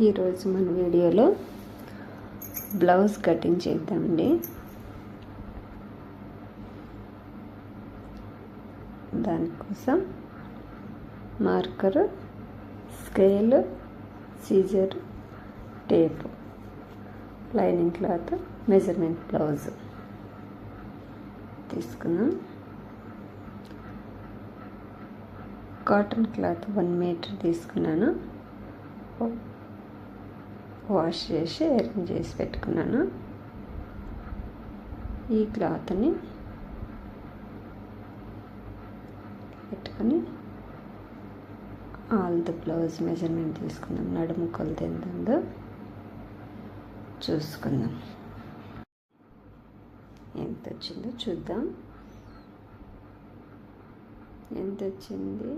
ఈరోజు మన వీడియోలో బ్లౌజ్ కటింగ్ చేద్దామండి. దానికోసం marker, scale, scissor, tape, lining cloth, measurement blouse తీసుకున్నాం. కాటన్ క్లాత్ 1 మీటర్ తీసుకున్నాను. వాష్ చేసి ఐరన్ చేసి పెట్టుకున్నాను. ఈ క్లాత్ని పెట్టుకొని ఆల్ ద బ్లౌజ్ మెజర్మెంట్ తీసుకుందాం. నడుము కొలత ఎంత ఉందో చూసుకుందాం. ఎంత వచ్చిందో చూద్దాం. ఎంత వచ్చింది?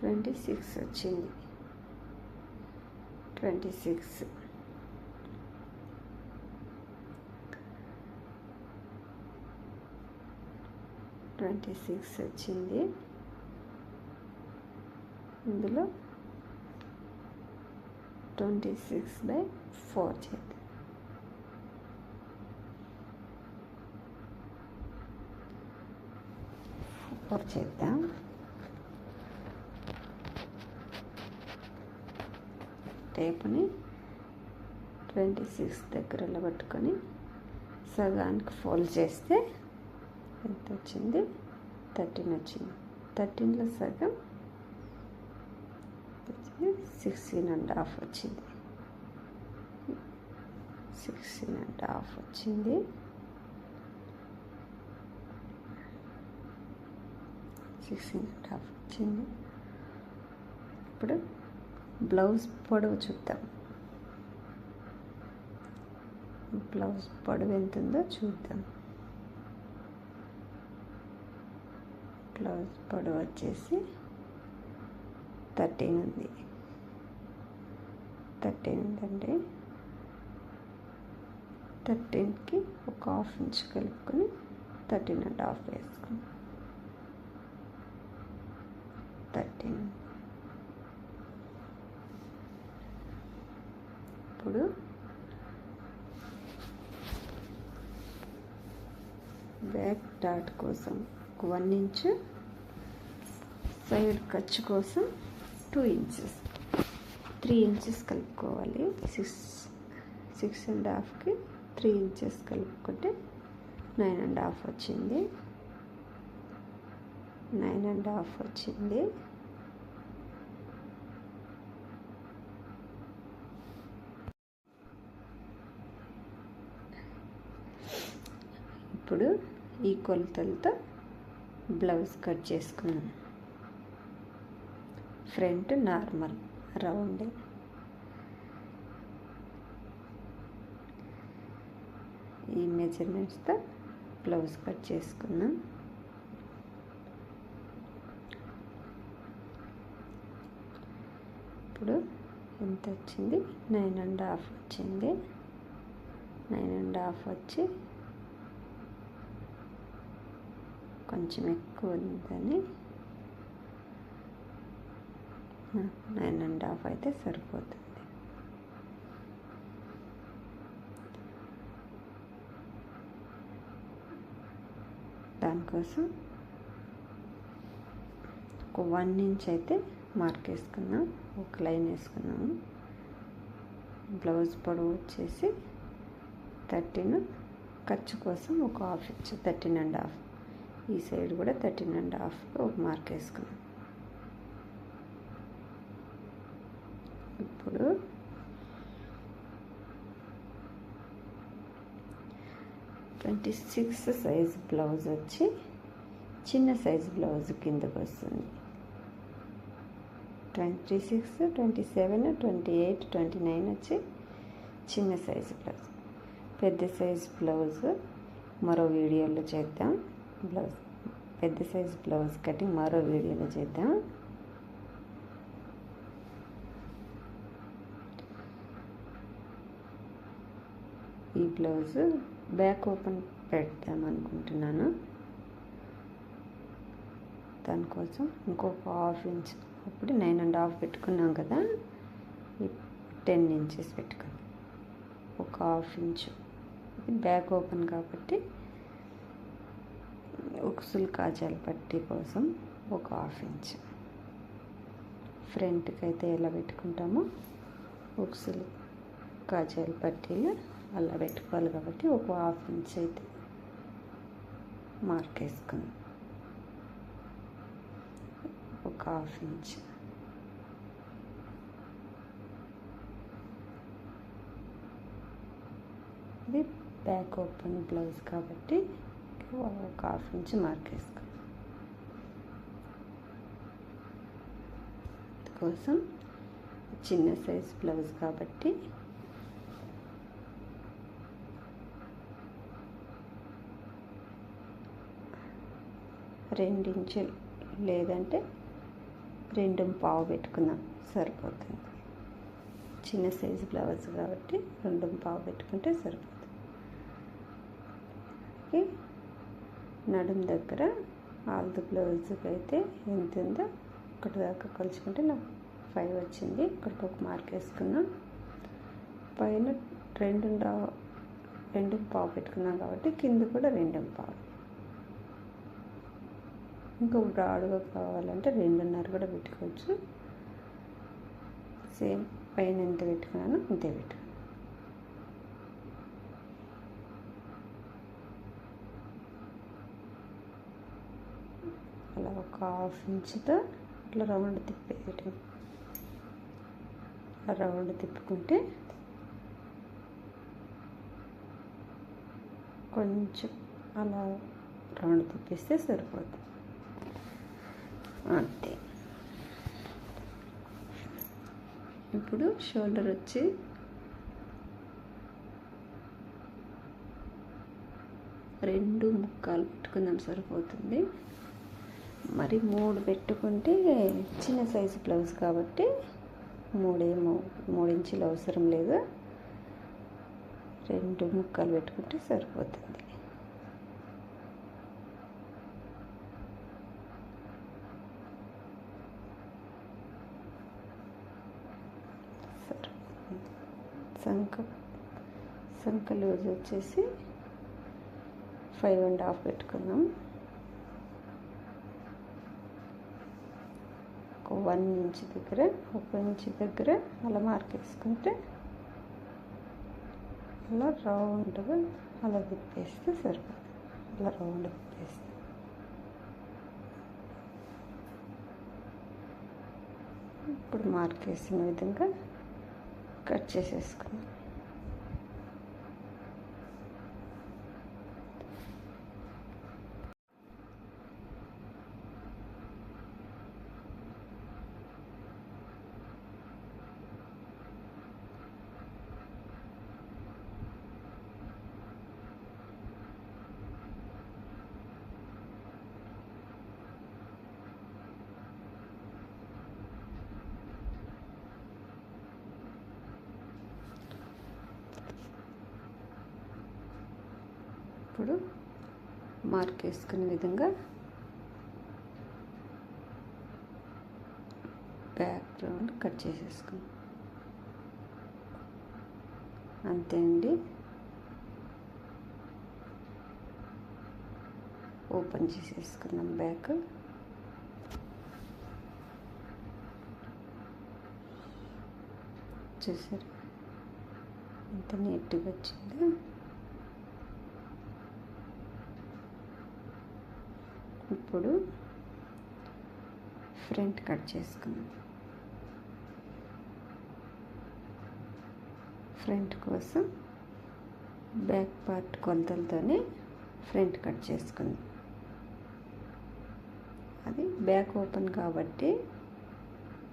26 వచ్చింది. 26 వచ్చింది. ఇందులో 26/4 చేద్దాం. 4 చేద్దాం. టేపుని 26 దగ్గరలో పట్టుకొని సగానికి ఫోల్డ్ చేస్తే ఎంత వచ్చింది? 13 వచ్చింది. 13లో సగం 16.5 వచ్చింది. 16.5 వచ్చింది. 16.5 వచ్చింది. ఇప్పుడు బ్లౌజ్ పొడవు చూద్దాం. బ్లౌజ్ పొడవు ఎంత ఉందో చూద్దాం. బ్లౌజ్ పొడవు వచ్చేసి 13 ఉంది. 13 ఉందండి. 13కి ఒక 1/2 ఇంచ్ కలుపుకొని 13.5 వేసుకుని 13. ఇప్పుడు బ్యాక్ డాట్ కోసం 1 ఇంచ్, సైడ్ ఖర్చు కోసం 2 ఇంచెస్, 3 ఇంచెస్ కలుపుకోవాలి. 6.5కి 3 ఇంచెస్ కలుపుకుంటే 9.5 వచ్చింది. 9.5 వచ్చింది. ఇప్పుడు ఈ కొలతలతో బ్లౌజ్ కట్ చేసుకున్నాను. ఫ్రంట్ నార్మల్ రౌండ్, ఈ మెజర్మెంట్స్తో బ్లౌజ్ కట్ చేసుకున్నాం. ఇప్పుడు ఎంత వచ్చింది? 9.5 వచ్చింది. 9.5 వచ్చి కొంచెం ఎక్కువ ఉందని 9.5 అయితే సరిపోతుంది. దానికోసం ఒక 1 ఇంచ్ అయితే మార్క్ వేసుకున్నాం. ఒక లైన్ వేసుకున్నాము. బ్లౌజ్ పొడవు వచ్చేసి 13, ఖర్చు కోసం ఒక 1/2 ఇంచ్, 13.5. ఈ సైడ్ కూడా 13.5 ఒక మార్క్ వేసుకున్నాం. ఇప్పుడు ట్వంటీ 26 సైజ్ బ్లౌజ్ వచ్చి చిన్న సైజ్ బ్లౌజ్ కిందకు వస్తుంది. 26, 27, 28, 29 వచ్చి చిన్న సైజ్ బ్లౌజ్. పెద్ద సైజ్ బ్లౌజ్ మరో వీడియోలో చేద్దాం. పెద్ద సైజ్ బ్లౌజ్ కటింగ్ మరో వీడియోలో చేద్దాం. ఈ బ్లౌజ్ బ్యాక్ ఓపెన్ పెడదాం అనుకుంటున్నాను. దానికోసం ఇంకొక 1/2 ఇంచ్, అప్పుడు 9.5 పెట్టుకున్నాం కదా, 10 ఇంచెస్ పెట్టుకుందాం. ఒక హాఫ్ ఇంచు, ఇది బ్యాక్ ఓపెన్ కాబట్టి ఉక్సులు కాజాల పట్టీ కోసం ఒక హాఫ్ ఇంచ్. ఫ్రంట్కి అయితే ఎలా పెట్టుకుంటామో ఉక్సులు కాజాల పట్టీలు అలా పెట్టుకోవాలి కాబట్టి ఒక హాఫ్ ఇంచ్ అయితే మార్క్ వేసుకుందాం. ఒక హాఫ్ ఇంచ్. ఇది బ్యాక్ ఓపెన్ బ్లౌజ్ కాబట్టి ఒక హాఫ్ ఇంచ్ మార్క్ వేసుకో. కోసం చిన్న సైజ్ బ్లౌజ్ కాబట్టి రెండించులు లేదంటే 2.5 పెట్టుకుందాం సరిపోతుంది. చిన్న సైజు బ్లౌజ్ కాబట్టి 2.5 పెట్టుకుంటే సరిపోతుంది. నడుం దగ్గర ఆల్ది బ్లౌజ్కి అయితే ఎంత ఉందో ఒకటి దాకా కొలుచుకుంటే నాకు 5 వచ్చింది. ఇక్కడికి ఒక మార్క్ వేసుకున్నాం. పైన 2.5 పెట్టుకున్నాం కాబట్టి కింద కూడా 2.5. ఇంకా బ్రాడ్గా కావాలంటే 2.5 కూడా పెట్టుకోవచ్చు. సేమ్ పైన ఎంత పెట్టుకున్నానో అంతే పెట్టుకున్నాను. అలా ఒక హాఫ్ ఇంచ్తో ఇట్లా రౌండ్ తిప్పేయటం. రౌండ్ తిప్పుకుంటే కొంచెం అలా రౌండ్ తిప్పేస్తే సరిపోతుంది. అంతే. ఇప్పుడు షోల్డర్ వచ్చి రెండు ముక్కాలు పెట్టుకుందాం సరిపోతుంది. మరి 3 పెట్టుకుంటే చిన్న సైజు బ్లౌజ్ కాబట్టి 3 ఇంచులు అవసరం లేదు. 2 ముక్కలు పెట్టుకుంటే సరిపోతుంది. సంక లూజ్ వచ్చేసి 5.5 పెట్టుకుందాం. ఒక 1 ఇంచ్ దగ్గర 1 ఇంచ్ దగ్గర అలా మార్క్ వేసుకుంటే అలా రౌండ్గా అలా తిప్పేస్తే సరిపోతుంది. అలా రౌండ్ తిప్పేస్తే ఇప్పుడు మార్క్ వేసిన విధంగా కట్ చేసేసుకుందాం. ఇప్పుడు మార్క్ వేసుకునే విధంగా బ్యాక్గ్రౌండ్ కట్ చేసేసుకున్నాం. అంతే అండి. ఓపెన్ చేసేసుకున్నాం బ్యాక్. చూసారు ఎంత నీట్గా వచ్చిందో. ఇప్పుడు ఫ్రంట్ కట్ చేసుకున్నాం. ఫ్రంట్ కోసం బ్యాక్ పార్ట్ కొలతలతోనే ఫ్రంట్ కట్ చేసుకుందాం. అది బ్యాక్ ఓపెన్ కాబట్టి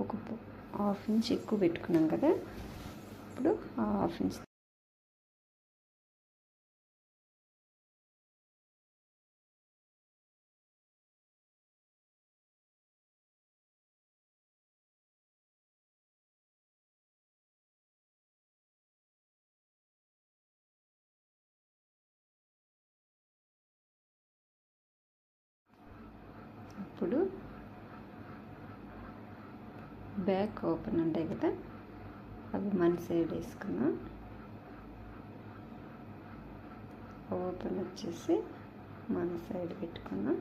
ఒక హాఫ్ ఇంచ్ ఎక్కువ పెట్టుకున్నాం కదా. ఇప్పుడు ఆ హాఫ్ ఇంచ్ ఇప్పుడు బ్యాక్ ఓపెన్ ఉంటాయి కదా, అవి మన సైడ్ వేసుకున్నాం. ఓపెన్ వచ్చేసి మన సైడ్ పెట్టుకున్నాం.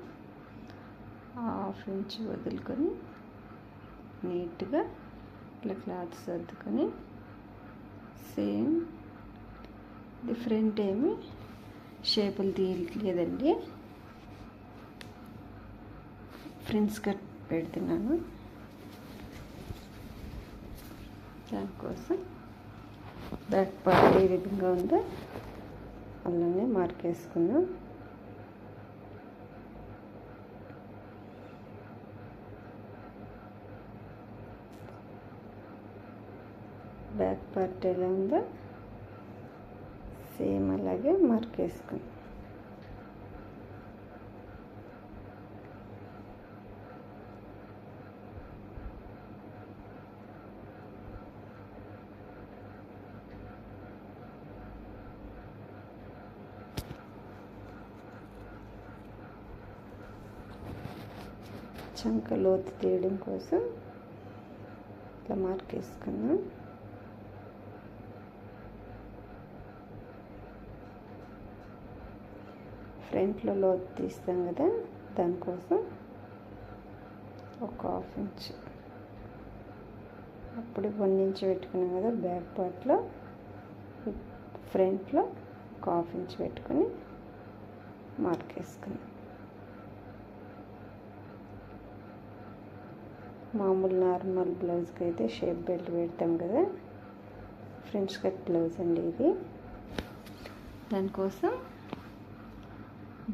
1/2 ఇంచ్ వదులుకొని నీట్గా ఇట్లా క్లాత్ సర్దుకొని సేమ్ డిఫరెంట్ ఏమి షేపులు తీయలేదండి. ఫ్రిన్స్ కట్ పెడుతున్నాను. దానికోసం బ్యాక్ పార్ట్ ఏ విధంగా ఉందో అలానే మార్క్ వేసుకున్నాం. బ్యాక్ పార్ట్ ఎలా ఉందో సేమ్ అలాగే మార్క్ వేసుకున్నాం. చంక లోతు తీయడం కోసం ఇట్లా మార్క్ వేసుకున్నాం. ఫ్రంట్లో లోతు తీస్తాం కదా, దానికోసం ఒక 1/2 ఇంచ్, అప్పుడు 1 ఇంచ్ పెట్టుకున్నాం కదా బ్యాక్ పార్ట్లో, ఫ్రంట్లో ఒక 1/2 ఇంచ్ పెట్టుకొని మార్క్ వేసుకున్నాం. మామూలు నార్మల్ బ్లౌజ్కి అయితే షేప్ బెల్ట్ పెడతాం కదా, ఫ్రెంచ్ కట్ బ్లౌజ్ అండి ఇది. దానికోసం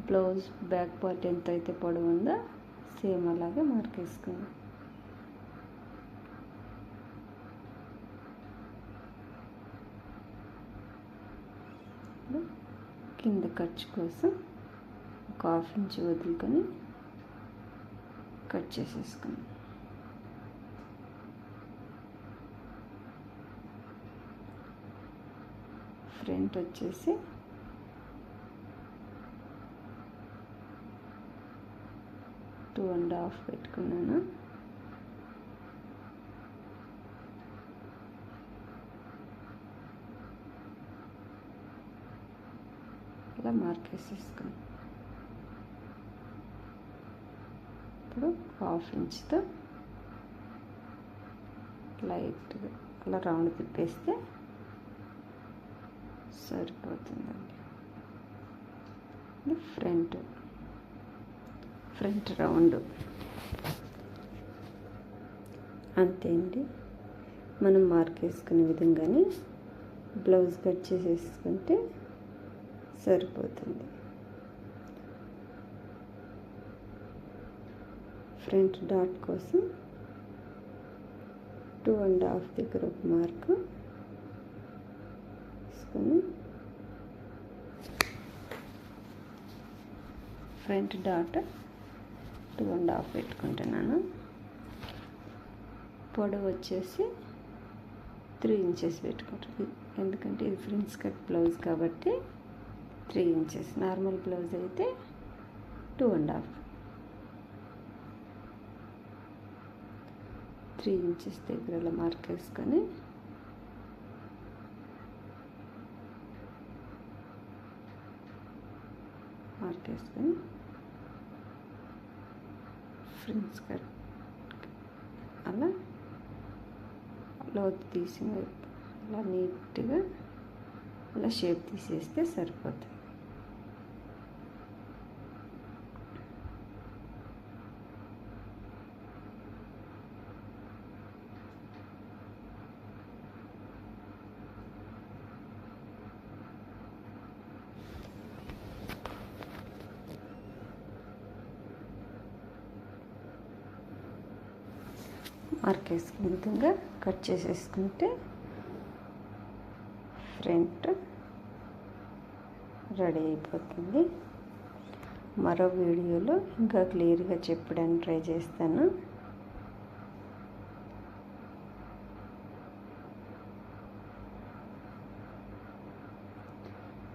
బ్లౌజ్ బ్యాక్ పార్ట్ ఎంత అయితే పొడవు ఉందో సేమ్ అలాగే మార్క్ వేసుకున్నాం. కింద ఖర్చు కోసం ఒక 1/2 ఇంచ్ వదులుకొని కట్ చేసేసుకున్నాం. ఫ్రంట్ వచ్చేసి 2.5 పెట్టుకున్నాను. ఇలా మార్క్ వేసేసుకున్నాను. ఇప్పుడు 1/2 ఇంచ్తో లైట్గా అలా రౌండ్ తిప్పేస్తే సరిపోతుందండి. ఫ్రంట్ రౌండ్ అంతే అండి. మనం మార్క్ వేసుకునే విధంగానే బ్లౌజ్ కట్ చేసేసుకుంటే సరిపోతుంది. ఫ్రంట్ డాట్ కోసం 2.5 దగ్గర ఒక మార్కు వేసుకొని ఫ్రంట్ డాట్ 2.5 పెట్టుకుంటున్నాను. పొడవు వచ్చేసి 3 ఇంచెస్ పెట్టుకుంటాను. ఎందుకంటే ఇది ఫ్రిన్స్ కట్ బ్లౌజ్ కాబట్టి 3 ఇంచెస్. నార్మల్ బ్లౌజ్ అయితే 2.5. 3 ఇంచెస్ దగ్గర అలా మార్క్ వేసుకొని ఫ్రిన్స్ కట్ అలా లోతు తీసి అలా నీట్గా అలా షేప్ తీసేస్తే సరిపోతుంది. మార్క్ వేసుకునే విధంగా కట్ చేసేసుకుంటే ఫ్రంట్ రెడీ అయిపోతుంది. మరో వీడియోలో ఇంకా క్లియర్గా చెప్పడానికి ట్రై చేస్తాను.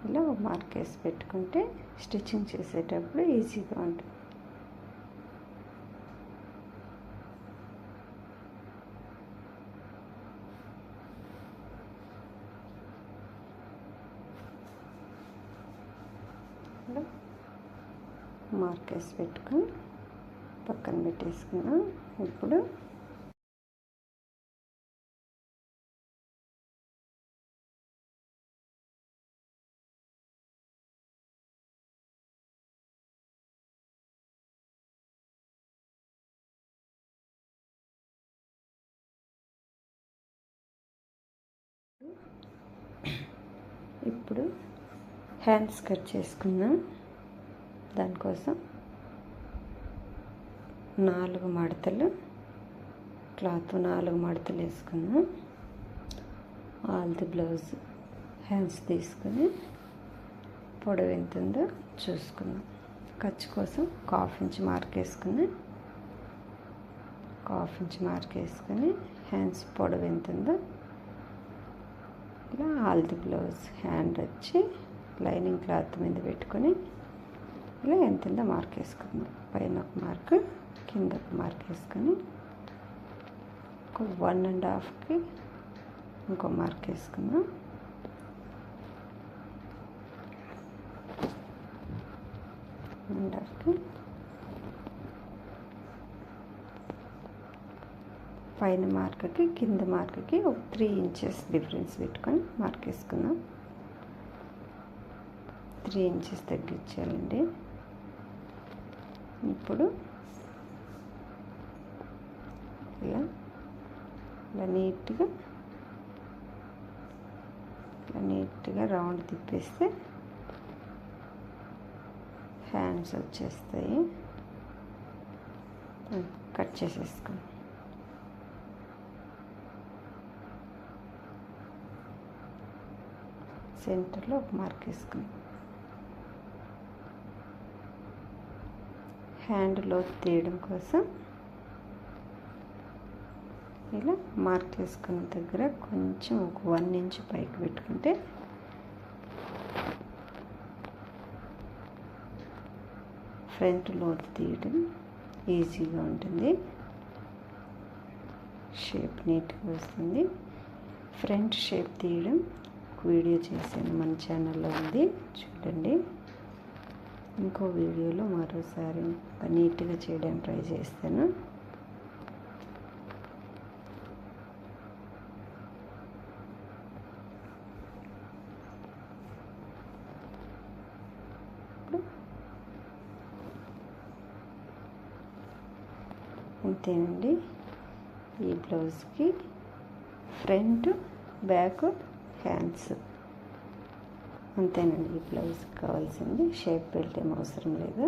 ఇలా మార్క్ వేసి పెట్టుకుంటే స్టిచ్చింగ్ చేసేటప్పుడు ఈజీగా ఉంటుంది. మార్కేసి పెట్టుకొని పక్కన పెట్టేసుకున్నాం. ఇప్పుడు హ్యాండ్స్ కట్ చేసుకుందాం. దానికోసం 4 మడతలు క్లాత్ 4 మడతలు వేసుకుందాం. ఆల్ ది బ్లౌజ్ హ్యాండ్స్ తీసుకొని పొడవు ఎంత ఉందో చూసుకుందాం. ఖర్చు కోసం 1/2 ఇంచ్ మార్క్ వేసుకుని 1/2 ఇంచ్ మార్క్ వేసుకొని హ్యాండ్స్ పొడవు ఎంత ఉందో ఇలా ఆల్ ది బ్లౌజ్ హ్యాండ్ వచ్చి లైనింగ్ క్లాత్ మీద పెట్టుకొని ఇలా ఎంత ఉందో మార్క్ వేసుకుందాం. పైన ఒక మార్క్, కింద ఒక మార్క్ వేసుకొని 1.5కి ఇంకో మార్క్ వేసుకుందాం. పైన మార్క్కి కింద మార్క్కి ఒక 3 ఇంచెస్ డిఫరెన్స్ పెట్టుకొని మార్క్ వేసుకుందాం. 3 ఇంచెస్ తగ్గించాలండి. ఇప్పుడు ఇలా నీట్గా రౌండ్ తిప్పేస్తే హ్యాండ్స్ వచ్చేస్తాయి. కట్ చేసేసుకోండి. సెంటర్లో ఒక మార్క్ వేసుకుని హ్యాండ్ లోతు తీయడం కోసం ఇలా మార్క్ వేసుకున్న దగ్గర కొంచెం ఒక 1 ఇంచ్ పైకి పెట్టుకుంటే ఫ్రంట్ లోతు తీయడం ఈజీగా ఉంటుంది. షేప్ నీట్గా వస్తుంది. ఫ్రంట్ షేప్ తీయడం వీడియో చేశాను, మన ఛానల్లో ఉంది, చూడండి. ఇంకో వీడియోలో మరోసారి నీట్గా చేయడానికి ట్రై చేస్తాను. అంతేనండి. ఈ బ్లౌజ్కి ఫ్రంట్, బ్యాక్, హ్యాండ్స్ అంతేనండి. ఈ బ్లౌజ్కి కావాల్సింది. షేప్ బెల్ట్ ఏం అవసరం లేదు.